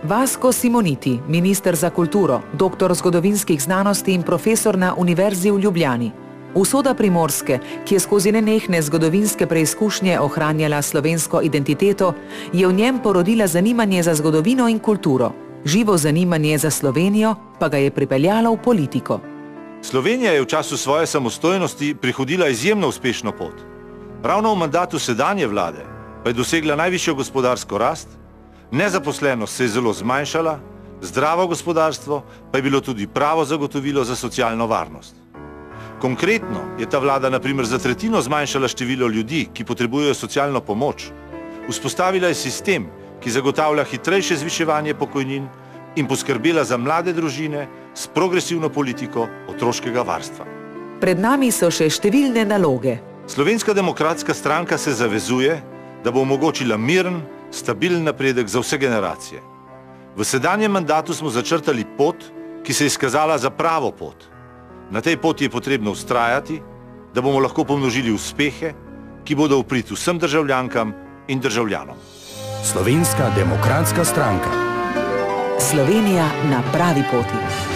Vasko Simoniti, minister za kulturo, doktor zgodovinskih znanosti in profesor na Univerzi v Ljubljani. Usoda Primorske, ki je skozi nenehne zgodovinske preizkušnje ohranjala slovensko identiteto, je v njem porodila zanimanje za zgodovino in kulturo. Živo zanimanje za Slovenijo pa ga je pripeljalo v politiko. Slovenija je v času svoje samostojnosti prihodila izjemno uspešno pot. Ravno v mandatu sedanje vlade pa je dosegla najvišjo gospodarsko rast, nezaposlenost se je zelo zmanjšala, zdravo gospodarstvo pa je bilo tudi pravo zagotovilo za socialno varnost. Konkretno je ta vlada na primer za tretjino zmanjšala število ljudi, ki potrebujejo socialno pomoč, vzpostavila je sistem, ki zagotavlja hitrejše zviševanje pokojnin in poskrbela za mlade družine s progresivno politiko otroškega varstva. Pred nami so še številne naloge. Slovenska demokratska stranka se zavezuje, da bo omogočila miren, stabilen napredek za vse generacije. V sedanjem mandatu smo začrtali pot, ki se je izkazala za pravo pot. Na tej poti je potrebno vztrajati, da bomo lahko pomnožili uspehe, ki bodo v prid vsem državljankam in državljanom. Slovenska demokratska stranka. Slovenija na pravi poti.